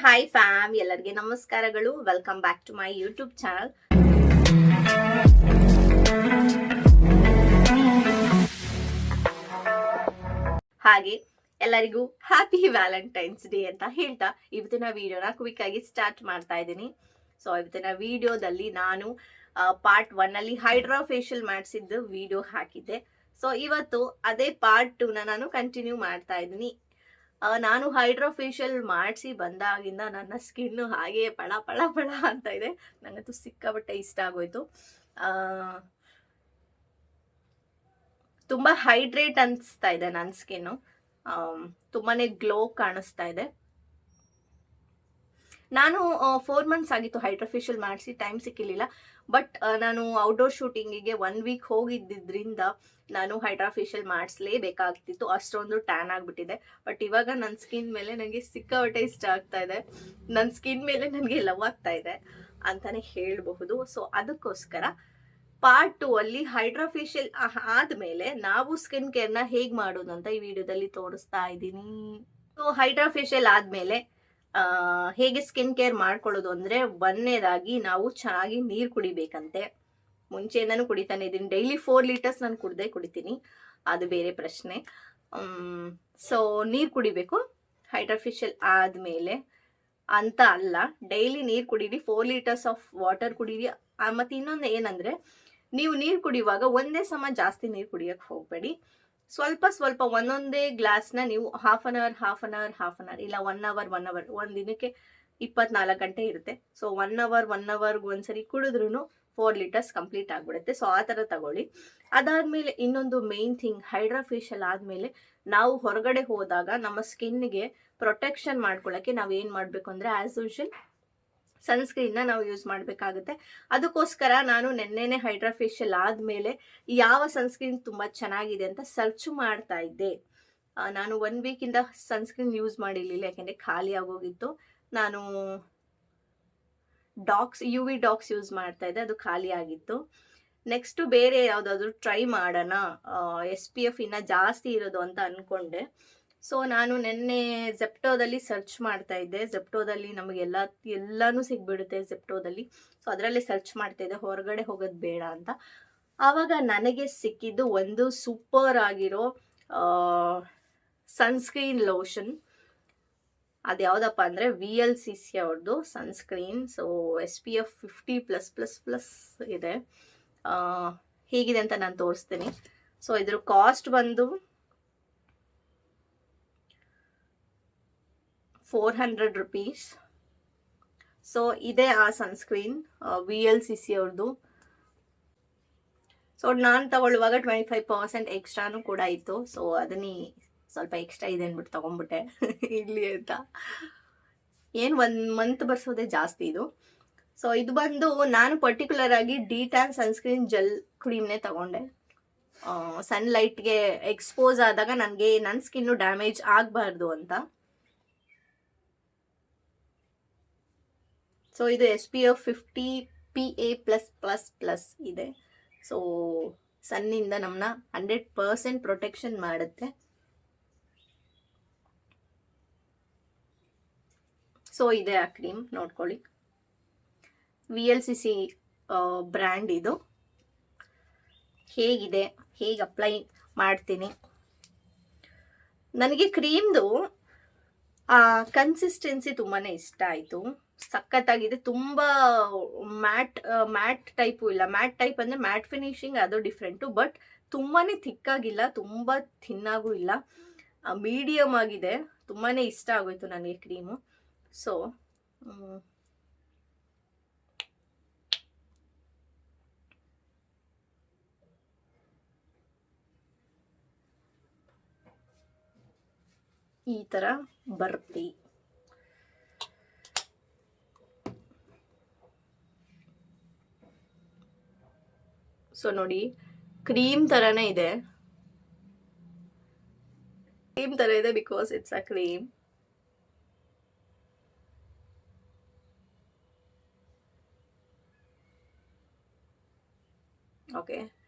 Hi fam, ಎಲ್ಲರಿಗೆ ನಮಸ್ಕಾರಗಳು. Welcome back to my YouTube channel. ಹಾಗೆ ಎಲ್ಲರಿಗೂ ಹ್ಯಾಪಿ ವ್ಯಾಲೆಂಟೈನ್ಸ್ ಡೇ ಅಂತ ಹೇಳ್ತಾ ಇವತ್ತಿನ ವಿಡಿಯೋನ ಕ್ವಿಕ್ ಆಗಿ ಸ್ಟಾರ್ಟ್ ಮಾಡ್ತಾ ಇದ್ದೀನಿ. ಸೊ ಇವತ್ತಿನ ವಿಡಿಯೋದಲ್ಲಿ ನಾನು ಪಾರ್ಟ್ 1 ಅಲ್ಲಿ ಹೈಡ್ರಾ ಫೇಶಿಯಲ್ ಮಾಡಿಸಿದ್ದು ವಿಡಿಯೋ ಹಾಕಿದ್ದೆ. ಸೊ ಇವತ್ತು ಅದೇ ಪಾರ್ಟ್ 2ನ ನಾನು ಕಂಟಿನ್ಯೂ ಮಾಡ್ತಾ ಇದ್ದೀನಿ. ನಾನು ಹೈಡ್ರಾ ಫೇಶಿಯಲ್ ಮಾಡಿಸಿ ಬಂದಾಗಿಂದ ನನ್ನ ಸ್ಕಿನ್ ಹಾಗೆ ಪಳ ಪಳ ಪಳ ಅಂತ ಇದೆ. ನನಗಂತೂ ಸಿಕ್ಕಾಪಟ್ಟೆ ಇಷ್ಟ ಆಗೋಯ್ತು. ತುಂಬ ಹೈಡ್ರೇಟ್ ಅನಿಸ್ತಾ ಇದೆ ನನ್ನ ಸ್ಕಿನ್ನು. ತುಂಬಾನೇ ಗ್ಲೋ ಕಾಣಿಸ್ತಾ ಇದೆ. ನಾನು 4 ಮಂತ್ಸ್ ಆಗಿತ್ತು ಹೈಡ್ರಾ ಫೇಶಿಯಲ್ ಮಾಡಿಸಿ, ಟೈಮ್ ಸಿಕ್ಕಿರಲಿಲ್ಲ. ಬಟ್ ನಾನು ಔಟ್ಡೋರ್ ಶೂಟಿಂಗಿಗೆ 1 ವೀಕ್ ಹೋಗಿದ್ದರಿಂದ ನಾನು ಹೈಡ್ರಾ ಫೇಶಿಯಲ್ ಮಾಡಿಸ್ಲೇಬೇಕಾಗ್ತಿತ್ತು. ಅಷ್ಟೊಂದು ಟ್ಯಾನ್ ಆಗಿಬಿಟ್ಟಿದೆ. ಬಟ್ ಇವಾಗ ನನ್ನ ಸ್ಕಿನ್ ಮೇಲೆ ನನಗೆ ಸಿಕ್ಕಾಪಟ್ಟೆ ಇಷ್ಟ ಆಗ್ತಾ ಇದೆ. ನನ್ನ ಸ್ಕಿನ್ ಮೇಲೆ ನನಗೆ ಲವ್ ಆಗ್ತಾ ಇದೆ ಅಂತಾನೆ ಹೇಳಬಹುದು. ಸೊ ಅದಕ್ಕೋಸ್ಕರ ಪಾರ್ಟ್ 2 ಅಲ್ಲಿ ಹೈಡ್ರಾ ಫೇಶಿಯಲ್ ಆದಮೇಲೆ ನಾವು ಸ್ಕಿನ್ ಕೇರ್ನ ಹೇಗೆ ಮಾಡೋದು ಅಂತ ಈ ವಿಡಿಯೋದಲ್ಲಿ ತೋರಿಸ್ತಾ ಇದ್ದೀನಿ. ಸೊ ಹೈಡ್ರಾ ಫೇಶಿಯಲ್ ಆದಮೇಲೆ ಹೇಗೆ ಸ್ಕಿನ್ ಕೇರ್ ಮಾಡ್ಕೊಳ್ಳೋದು ಅಂದರೆ, ಒಂದನೇದಾಗಿ ನಾವು ಚೆನ್ನಾಗಿ ನೀರು ಕುಡಿಬೇಕಂತೆ. ಮುಂಚೆಯಿಂದನೂ ಕುಡಿತಾನೆ ಇದ್ದೀನಿ. ಡೈಲಿ 4 ಲೀಟರ್ಸ್ ನಾನು ಕುಡಿತೀನಿ, ಅದು ಬೇರೆ ಪ್ರಶ್ನೆ. ಸೊ ನೀರು ಕುಡಿಬೇಕು ಹೈಡ್ರಾ ಫೇಶಿಯಲ್ ಆದಮೇಲೆ ಅಂತ ಅಲ್ಲ, ಡೈಲಿ ನೀರು ಕುಡೀರಿ. 4 ಲೀಟರ್ಸ್ ಆಫ್ ವಾಟರ್ ಕುಡೀರಿ. ಮತ್ತು ಇನ್ನೊಂದು ಏನಂದರೆ, ನೀವು ನೀರು ಕುಡಿಯುವಾಗ ಒಂದೇ ಸಮ ಜಾಸ್ತಿ ನೀರು ಕುಡಿಯೋಕ್ಕೆ ಹೋಗಬೇಡಿ. ಸ್ವಲ್ಪ ಸ್ವಲ್ಪ ಒಂದೊಂದೇ ಗ್ಲಾಸ್ನ ನೀವು ಹಾಫ್ ಅನ್ ಅವರ್ ಇಲ್ಲ 1 ಅವರ್ ಒಂದು ದಿನಕ್ಕೆ 24 ಗಂಟೆ ಇರುತ್ತೆ. ಸೊ 1 ಅವರ್ಗೆ ಒಂದ್ಸರಿ ಕುಡಿದ್ರೂ 4 ಲೀಟರ್ಸ್ ಕಂಪ್ಲೀಟ್ ಆಗಿಬಿಡುತ್ತೆ. ಸೊ ಆ ಥರ ತಗೊಳ್ಳಿ. ಅದಾದಮೇಲೆ ಇನ್ನೊಂದು ಮೇನ್ ಥಿಂಗ್, ಹೈಡ್ರಾ ಫೇಶಿಯಲ್ ಆದಮೇಲೆ ನಾವು ಹೊರಗಡೆ ಹೋದಾಗ ನಮ್ಮ ಸ್ಕಿನ್ಗೆ ಪ್ರೊಟೆಕ್ಷನ್ ಮಾಡ್ಕೊಳ್ಳೋಕ್ಕೆ ನಾವು ಏನು ಮಾಡಬೇಕು ಅಂದರೆ, ಆ್ಯಸ್ ಯೂಶುವಲ್ ಸನ್ಸ್ಕ್ರೀನ್ನ ನಾವು ಯೂಸ್ ಮಾಡಬೇಕಾಗುತ್ತೆ. ಅದಕ್ಕೋಸ್ಕರ ನಾನು ನೆನ್ನೆನೆ ಹೈಡ್ರಾ ಫೇಶಿಯಲ್ ಆದಮೇಲೆ ಯಾವ ಸನ್ಸ್ಕ್ರೀನ್ ತುಂಬ ಚೆನ್ನಾಗಿದೆ ಅಂತ ಸರ್ಚ್ ಮಾಡ್ತಾ ಇದ್ದೆ. ನಾನು 1 ವೀಕಿಂದ ಸನ್ಸ್ಕ್ರೀನ್ ಯೂಸ್ ಮಾಡಿರಲಿಲ್ಲ, ಯಾಕೆಂದರೆ ಖಾಲಿ ಆಗೋಗಿತ್ತು. ನಾನು UV ಡಾಕ್ಸ್ ಯೂಸ್ ಮಾಡ್ತಾ ಇದ್ದೆ, ಅದು ಖಾಲಿ ಆಗಿತ್ತು. ನೆಕ್ಸ್ಟು ಬೇರೆ ಯಾವುದಾದ್ರೂ ಟ್ರೈ ಮಾಡೋಣ, SPF ಇನ್ನೂ ಜಾಸ್ತಿ ಇರೋದು ಅಂತ ಅಂದ್ಕೊಂಡೆ. ಸೊ ನಾನು ನಿನ್ನೆ ಜೆಪ್ಟೋದಲ್ಲಿ ಸರ್ಚ್ ಮಾಡ್ತಾ ಇದ್ದೆ. ಜೆಪ್ಟೋದಲ್ಲಿ ನಮಗೆ ಎಲ್ಲನೂ ಸಿಗ್ಬಿಡುತ್ತೆ ಜೆಪ್ಟೋದಲ್ಲಿ. ಸೊ ಅದರಲ್ಲೇ ಸರ್ಚ್ ಮಾಡ್ತಾ ಇದ್ದೆ, ಹೊರಗಡೆ ಹೋಗೋದು ಬೇಡ ಅಂತ. ಆವಾಗ ನನಗೆ ಸಿಕ್ಕಿದ್ದು ಒಂದು ಸೂಪರ್ ಆಗಿರೋ ಸನ್ಸ್ಕ್ರೀನ್ ಲೋಷನ್. ಅದು ಯಾವುದಪ್ಪ ಅಂದರೆ VLCC ಅವ್ರದ್ದು ಸನ್ಸ್ಕ್ರೀನ್. ಸೊ SPF 50+++ ಇದೆ. ಹೇಗಿದೆ ಅಂತ ನಾನು ತೋರಿಸ್ತೀನಿ. ಸೊ ಇದ್ರ ಕಾಸ್ಟ್ ಬಂದು 400 rupees. ಸೊ ಇದೆ ಆ ಸನ್ಸ್ಕ್ರೀನ್ VLCC ಅವ್ರದ್ದು. ಸೊ ನಾನು ತಗೊಳ್ಳುವಾಗ 25% ಎಕ್ಸ್ಟ್ರಾನು ಕೂಡ ಇತ್ತು. ಸೊ ಅದನ್ನೇ ಸ್ವಲ್ಪ ಎಕ್ಸ್ಟ್ರಾ ಇದೆ ಅಂದ್ಬಿಟ್ಟು ತೊಗೊಂಡ್ಬಿಟ್ಟೆ ಇಲ್ಲಿ ಅಂತ. ಏನು 1 ಮಂತ್ ಬರ್ಸೋದೇ ಜಾಸ್ತಿ ಇದು. ಸೊ ಇದು ಬಂದು ನಾನು ಪರ್ಟಿಕ್ಯುಲರ್ ಆಗಿ ಡಿಟ್ಯಾನ್ ಸನ್ಸ್ಕ್ರೀನ್ ಜೆಲ್ ಕ್ರೀಮ್ನೇ ತಗೊಂಡೆ. ಸನ್ಲೈಟ್ಗೆ ಎಕ್ಸ್ಪೋಸ್ ಆದಾಗ ನನಗೆ ನನ್ನ ಸ್ಕಿನ್ನು ಡ್ಯಾಮೇಜ್ ಆಗಬಾರ್ದು ಅಂತ. ಸೊ ಇದು SPF 50 PA+++ ಇದೆ. ಸೊ ಸನ್ನಿಂದ ನಮ್ಮನ್ನ 100% ಪ್ರೊಟೆಕ್ಷನ್ ಮಾಡುತ್ತೆ. ಸೊ ಇದೆ ಆ ಕ್ರೀಮ್, ನೋಡ್ಕೊಳ್ಳಿ. VLCC ಬ್ರ್ಯಾಂಡ್ ಇದು. ಹೇಗಿದೆ, ಹೇಗೆ ಅಪ್ಲೈ ಮಾಡ್ತೀನಿ. ನನಗೆ ಕ್ರೀಮ್ದು ಕನ್ಸಿಸ್ಟೆನ್ಸಿ ತುಂಬಾ ಇಷ್ಟ ಆಯಿತು. ಸಖತ್ತಾಗಿದೆ. ತುಂಬ ಮ್ಯಾಟ್ ಟೈಪು ಇಲ್ಲ. ಮ್ಯಾಟ್ ಟೈಪ್ ಅಂದರೆ ಮ್ಯಾಟ್ ಫಿನಿಶಿಂಗ್, ಅದು ಡಿಫ್ರೆಂಟು. ಬಟ್ ತುಂಬಾ ಥಿಕ್ಕಾಗಿಲ್ಲ, ತುಂಬ ಥಿನ್ನಾಗೂ ಇಲ್ಲ, ಮೀಡಿಯಮ್ ಆಗಿದೆ. ತುಂಬಾ ಇಷ್ಟ ಆಗೋಯ್ತು ನನಗೆ ಕ್ರೀಮು. ಸೊ ಈ ಥರ ಬರುತ್ತೆ. ಸೊ ನೋಡಿ, ಕ್ರೀಮ್ ಥರನೇ ಇದೆ. ಕ್ರೀಮ್ ಥರ ಇದೆ because it's a cream. Okay,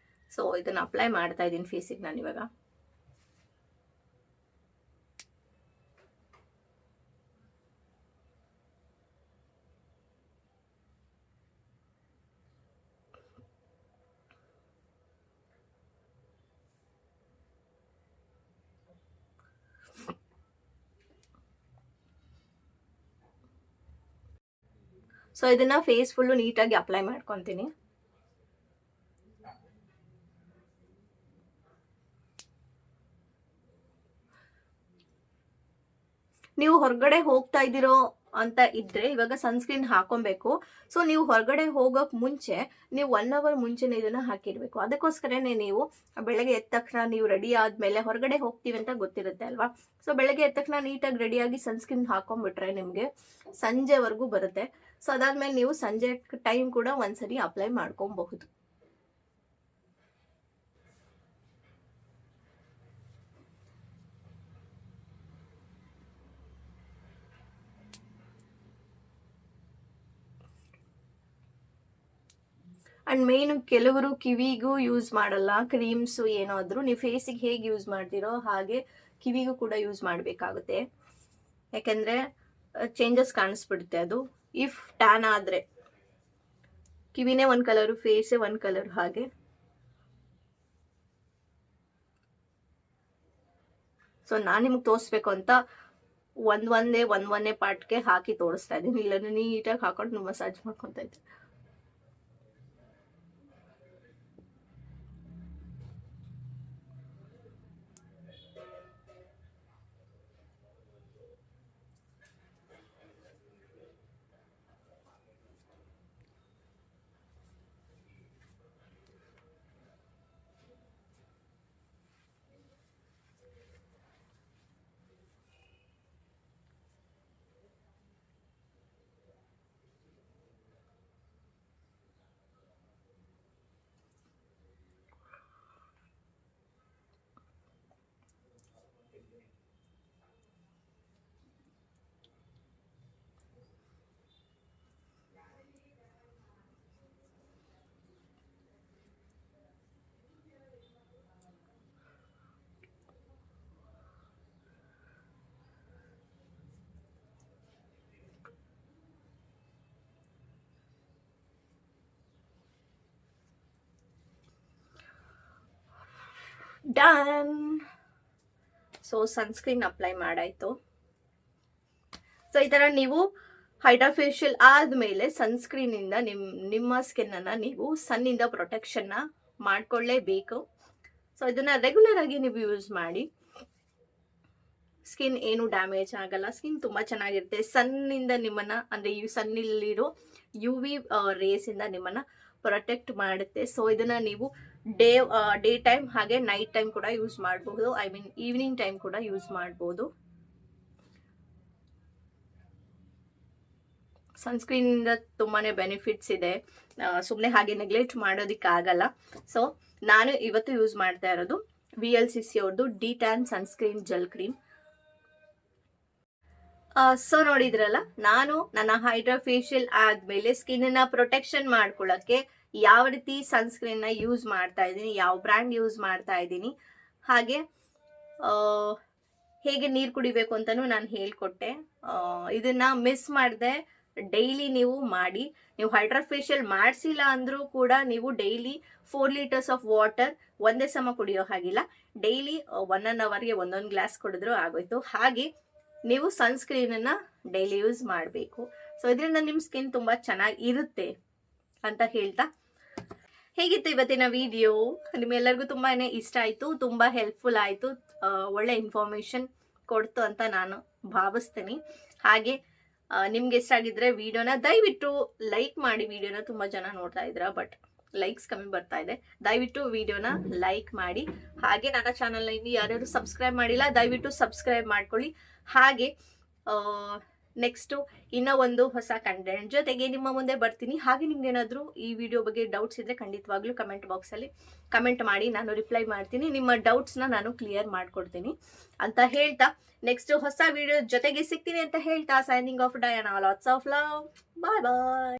so ಇದನ್ನು ಅಪ್ಲೈ ಮಾಡ್ತಾ ಇದ್ದೀನಿ ಫೇಸಿಗೆ ನಾನು ಇವಾಗ. ಸೊ ಇದನ್ನ ಫೇಸ್ ಫುಲ್ಲು ನೀಟಾಗಿ ಅಪ್ಲೈ ಮಾಡ್ಕೊತೀನಿ. ನೀವು ಹೊರಗಡೆ ಹೋಗ್ತಾ ಇದ್ದೀರೋ ಅಂತ ಇದ್ರೆ ಇವಾಗ ಸನ್ಸ್ಕ್ರೀನ್ ಹಾಕೊಬೇಕು. ಸೊ ನೀವು ಹೊರಗಡೆ ಹೋಗೋಕ್ ಮುಂಚೆ ನೀವು 1 hour ಮುಂಚೆನೆ ಇದನ್ನ ಹಾಕಿರ್ಬೇಕು. ಅದಕ್ಕೋಸ್ಕರನೇ ನೀವು ಬೆಳಗ್ಗೆ ಎದ್ದ ತಕ್ಷಣ ನೀವು ರೆಡಿ ಆದ್ಮೇಲೆ ಹೊರಗಡೆ ಹೋಗ್ತೀವಿ ಅಂತ ಗೊತ್ತಿರುತ್ತೆ ಅಲ್ವಾ. ಸೊ ಬೆಳಗ್ಗೆ ಎದ್ದ ತಕ್ಷಣ ನೀಟಾಗಿ ರೆಡಿಯಾಗಿ ಸನ್ಸ್ಕ್ರೀನ್ ಹಾಕೊಂಡ್ಬಿಟ್ರೆ ನಿಮ್ಗೆ ಸಂಜೆವರೆಗೂ ಬರುತ್ತೆ. ಸೊ ಅದಾದ್ಮೇಲೆ ನೀವು ಸಂಜೆ ಟೈಮ್ ಕೂಡ ಒಂದ್ಸರಿ ಅಪ್ಲೈ ಮಾಡ್ಕೊಬಹುದು. ಅಂಡ್ ಮೇನ್ ಕೆಲವರು ಕಿವಿಗೂ ಯೂಸ್ ಮಾಡಲ್ಲ ಕ್ರೀಮ್ಸ್ ಏನಾದರೂ. ನೀವು ಫೇಸಿಗೆ ಹೇಗೆ ಯೂಸ್ ಮಾಡ್ತೀರೋ ಹಾಗೆ ಕಿವಿಗೂ ಕೂಡ ಯೂಸ್ ಮಾಡಬೇಕಾಗುತ್ತೆ. ಯಾಕೆಂದರೆ ಚೇಂಜಸ್ ಕಾಣಿಸ್ಬಿಡುತ್ತೆ ಅದು. ಇಫ್ ಟ್ಯಾನ್ ಆದರೆ ಕಿವಿನೇ ಒಂದು ಕಲರು, ಫೇಸೇ ಒಂದು ಕಲರ್ ಹಾಗೆ. ಸೊ ನಾನು ನಿಮ್ಗೆ ತೋರಿಸ್ಬೇಕು ಅಂತ ಒಂದೇ ಪಾರ್ಟ್ಗೆ ಹಾಕಿ ತೋರಿಸ್ತಾ ಇದ್ದೀನಿ. ಇಲ್ಲ ನೀಟಾಗಿ ಹಾಕೊಂಡು ಮಸಾಜ್ ಮಾಡ್ಕೊತಾ ಇದ್ದೆ. ಡನ್. ಸೊ ಸನ್ಸ್ಕ್ರೀನ್ ಅಪ್ಲೈ ಮಾಡಾಯ್ತು. ಸೊ ಈ ಥರ ನೀವು ಹೈಡ್ರಾ ಫೇಶಿಯಲ್ ಆದಮೇಲೆ ಸನ್ಸ್ಕ್ರೀನಿಂದ ನಿಮ್ಮ ಸ್ಕಿನ್ನನ್ನು ನೀವು ಸನ್ನಿಂದ ಪ್ರೊಟೆಕ್ಷನ್ನ ಮಾಡ್ಕೊಳ್ಳೇಬೇಕು. ಸೊ ಇದನ್ನು ರೆಗ್ಯುಲರ್ ಆಗಿ ನೀವು ಯೂಸ್ ಮಾಡಿ. ಸ್ಕಿನ್ ಏನು ಡ್ಯಾಮೇಜ್ ಆಗಲ್ಲ, ಸ್ಕಿನ್ ತುಂಬ ಚೆನ್ನಾಗಿರುತ್ತೆ. ಸನ್ನಿಂದ ನಿಮ್ಮನ್ನು ಅಂದರೆ ಸನ್ನಲ್ಲಿರೋ UV ರೇಸಿಂದ ನಿಮ್ಮನ್ನು ಪ್ರೊಟೆಕ್ಟ್ ಮಾಡುತ್ತೆ. ಸೊ ಇದನ್ನು ನೀವು ಡೇ ಟೈಮ್ ಹಾಗೆ ನೈಟ್ ಟೈಮ್ ಕೂಡ ಯೂಸ್ ಮಾಡಬಹುದು. ಐ ಮೀನ್ ಈವ್ನಿಂಗ್ ಟೈಮ್ ಕೂಡ ಯೂಸ್ ಮಾಡ್ಬೋದು. ಸನ್ಸ್ಕ್ರೀನಿಂದ ತುಂಬಾ ಬೆನಿಫಿಟ್ಸ್ ಇದೆ, ಸುಮ್ಮನೆ ಹಾಗೆ ನೆಗ್ಲೆಕ್ಟ್ ಮಾಡೋದಕ್ಕಾಗಲ್ಲ. ಸೊ ನಾನು ಇವತ್ತು ಯೂಸ್ ಮಾಡ್ತಾ ಇರೋದು VLCC ಅವ್ರದ್ದು de-tan sunscreen gel cream. So ನೋಡಿದ್ರಲ್ಲ, ನಾನು ನನ್ನ ಹೈಡ್ರಾ ಫೇಶಿಯಲ್ ಆದಮೇಲೆ ಸ್ಕಿನ್ನ ಪ್ರೊಟೆಕ್ಷನ್ ಮಾಡ್ಕೊಳ್ಳೋಕ್ಕೆ ಯಾವ ರೀತಿ ಸನ್ಸ್ಕ್ರೀನ್ನ ಯೂಸ್ ಮಾಡ್ತಾ ಇದ್ದೀನಿ, ಯಾವ ಬ್ರ್ಯಾಂಡ್ ಯೂಸ್ ಮಾಡ್ತಾ ಇದ್ದೀನಿ, ಹಾಗೆ ಹೇಗೆ ನೀರು ಕುಡಿಬೇಕು ಅಂತಲೂ ನಾನು ಹೇಳ್ಕೊಟ್ಟೆ. ಇದನ್ನು ಮಿಸ್ ಮಾಡದೆ ಡೈಲಿ ನೀವು ಮಾಡಿ. ನೀವು ಹೈಡ್ರಾ ಫೇಶಿಯಲ್ ಮಾಡಿಸಿಲ್ಲ ಅಂದರೂ ಕೂಡ ನೀವು ಡೈಲಿ 4 liters ಆಫ್ ವಾಟರ್ ಒಂದೇ ಸಮ ಕುಡಿಯೋ ಹಾಗಿಲ್ಲ. ಡೈಲಿ 1 hourಗೆ ಒಂದೊಂದು ಗ್ಲಾಸ್ ಕುಡಿದ್ರೂ ಆಗೋಯ್ತು. ಹಾಗೆ ನೀವು ಸನ್ಸ್ಕ್ರೀನನ್ನು ಡೈಲಿ ಯೂಸ್ ಮಾಡಬೇಕು. ಸೊ ಇದರಿಂದ ನಿಮ್ಮ ಸ್ಕಿನ್ ತುಂಬ ಚೆನ್ನಾಗಿ ಇರುತ್ತೆ ಅಂತ ಹೇಳ್ತಾ, ಹೇಗಿತ್ತು ಇವತ್ತಿನ ವಿಡಿಯೋ? ನಿಮ್ಮೆಲ್ಲರಿಗೂ ತುಂಬಾ ಇಷ್ಟ ಆಯಿತು, ತುಂಬ ಹೆಲ್ಪ್ಫುಲ್ ಆಯಿತು, ಒಳ್ಳೆ ಇನ್ಫಾರ್ಮೇಷನ್ ಕೊಡ್ತು ಅಂತ ನಾನು ಭಾವಿಸ್ತೀನಿ. ಹಾಗೆ ನಿಮ್ಗೆ ಇಷ್ಟ ಆಗಿದ್ರೆ ವಿಡಿಯೋನ ದಯವಿಟ್ಟು ಲೈಕ್ ಮಾಡಿ. ವಿಡಿಯೋನ ತುಂಬ ಜನ ನೋಡ್ತಾ ಇದ್ದೀರಾ, ಬಟ್ ಲೈಕ್ಸ್ ಕಮ್ಮಿ ಬರ್ತಾ ಇದೆ. ದಯವಿಟ್ಟು ವಿಡಿಯೋನ ಲೈಕ್ ಮಾಡಿ. ಹಾಗೆ ನನ್ನ ಚಾನಲ್ನ ಇನ್ನು ಯಾರ್ಯಾರು ಸಬ್ಸ್ಕ್ರೈಬ್ ಮಾಡಿಲ್ಲ ದಯವಿಟ್ಟು ಸಬ್ಸ್ಕ್ರೈಬ್ ಮಾಡ್ಕೊಳ್ಳಿ. ಹಾಗೆ ನೆಕ್ಸ್ಟು ಇನ್ನೂ ಒಂದು ಹೊಸ ಕಂಟೆಂಟ್ ಜೊತೆಗೆ ನಿಮ್ಮ ಮುಂದೆ ಬರ್ತೀನಿ. ಹಾಗೆ ನಿಮ್ಗೆ ಏನಾದರೂ ಈ ವಿಡಿಯೋ ಬಗ್ಗೆ ಡೌಟ್ಸ್ ಇದ್ದರೆ ಖಂಡಿತವಾಗ್ಲೂ ಕಮೆಂಟ್ ಬಾಕ್ಸಲ್ಲಿ ಕಮೆಂಟ್ ಮಾಡಿ, ನಾನು ರಿಪ್ಲೈ ಮಾಡ್ತೀನಿ. ನಿಮ್ಮ ಡೌಟ್ಸ್ನ ನಾನು ಕ್ಲಿಯರ್ ಮಾಡ್ಕೊಡ್ತೀನಿ ಅಂತ ಹೇಳ್ತಾ, ನೆಕ್ಸ್ಟ್ ಹೊಸ ವಿಡಿಯೋ ಜೊತೆಗೆ ಸಿಗ್ತೀನಿ ಅಂತ ಹೇಳ್ತಾ, signing off Diana. Lots of love. Bye bye.